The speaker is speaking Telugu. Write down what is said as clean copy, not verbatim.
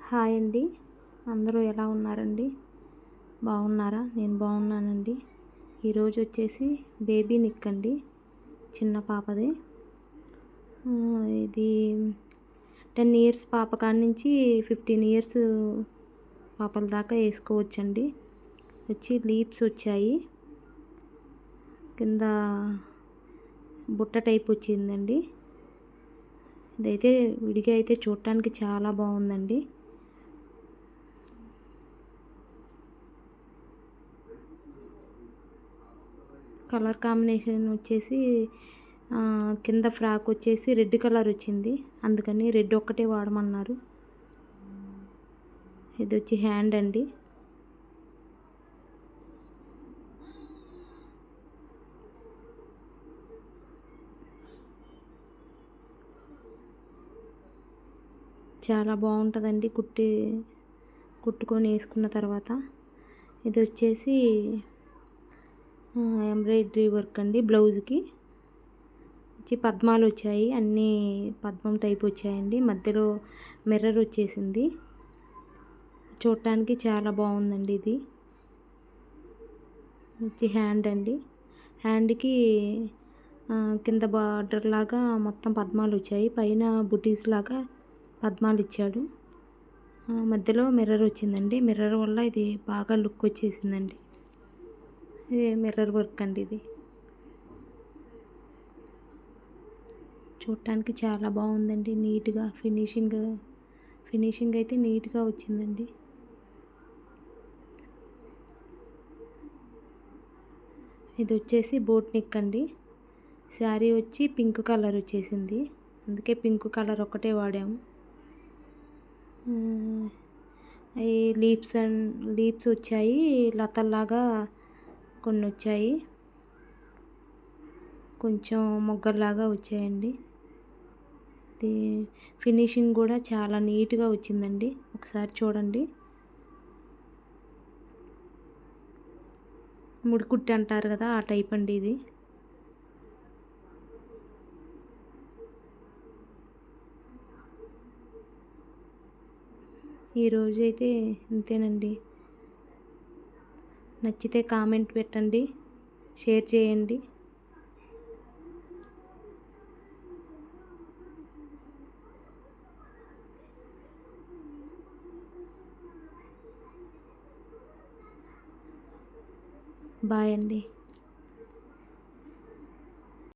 హాయ్ అండి. అందరూ ఎలా ఉన్నారండి? బాగున్నారా? నేను బాగున్నానండి. ఈరోజు వచ్చేసి బేబీ నిక్ అండి, చిన్న పాపది. ఇది 10 ఇయర్స్ పాప కాడ నుంచి 15 ఇయర్స్ పాపల దాకా వేసుకోవచ్చండి. వచ్చి లీప్స్ వచ్చాయి, కింద బుట్ట టైప్ వచ్చిందండి. ఇదైతే విడిగా అయితే చూడటానికి చాలా బాగుందండి. కలర్ కాంబినేషన్ వచ్చేసి కింద ఫ్రాక్ వచ్చేసి రెడ్ కలర్ వచ్చింది, అందుకని రెడ్ ఒక్కటే వాడమన్నారు. ఇది వచ్చి హ్యాండ్ అండి. చాలా బాగుంటుందండి కుట్టుకొని వేసుకున్న తర్వాత. ఇది వచ్చేసి ఎంబ్రాయిడరీ వర్క్ అండి. బ్లౌజ్కి వచ్చి పద్మాలు వచ్చాయి, అన్నీ పద్మం టైప్ వచ్చాయండి. మధ్యలో మిర్రర్ వచ్చేసింది, చూడటానికి చాలా బాగుందండి. ఇది వచ్చి హ్యాండ్ అండి. హ్యాండ్కి కింద బార్డర్ లాగా మొత్తం పద్మాలు వచ్చాయి, పైన బుటీస్ లాగా పద్మాలు ఇచ్చాడు. మధ్యలో మిర్రర్ వచ్చిందండి. మిర్రర్ వల్ల ఇది బాగా లుక్ వచ్చేసిందండి. ఇది మిర్రర్ వర్క్ అండి. ఇది చూడటానికి చాలా బాగుందండి. నీట్గా ఫినిషింగ్ అయితే నీట్గా వచ్చిందండి. ఇది వచ్చేసి బోట్ నెక్ అండి. శారీ వచ్చి పింక్ కలర్ వచ్చేసింది, అందుకే పింక్ కలర్ ఒకటే వాడాము. ఈ లీప్స్ వచ్చాయి, లతల్లాగా కొన్ని వచ్చాయి, కొంచెం మొగ్గల్లాగా వచ్చాయండి. ఇది ఫినిషింగ్ కూడా చాలా నీట్గా వచ్చిందండి. ఒకసారి చూడండి. ముడికుట్టి అంటారు కదా, ఆ టైప్ అండి ఇది. ఈరోజు అయితే ఇంతేనండి. నచ్చితే కామెంట్ పెట్టండి, షేర్ చేయండి. బాయ్ అండి.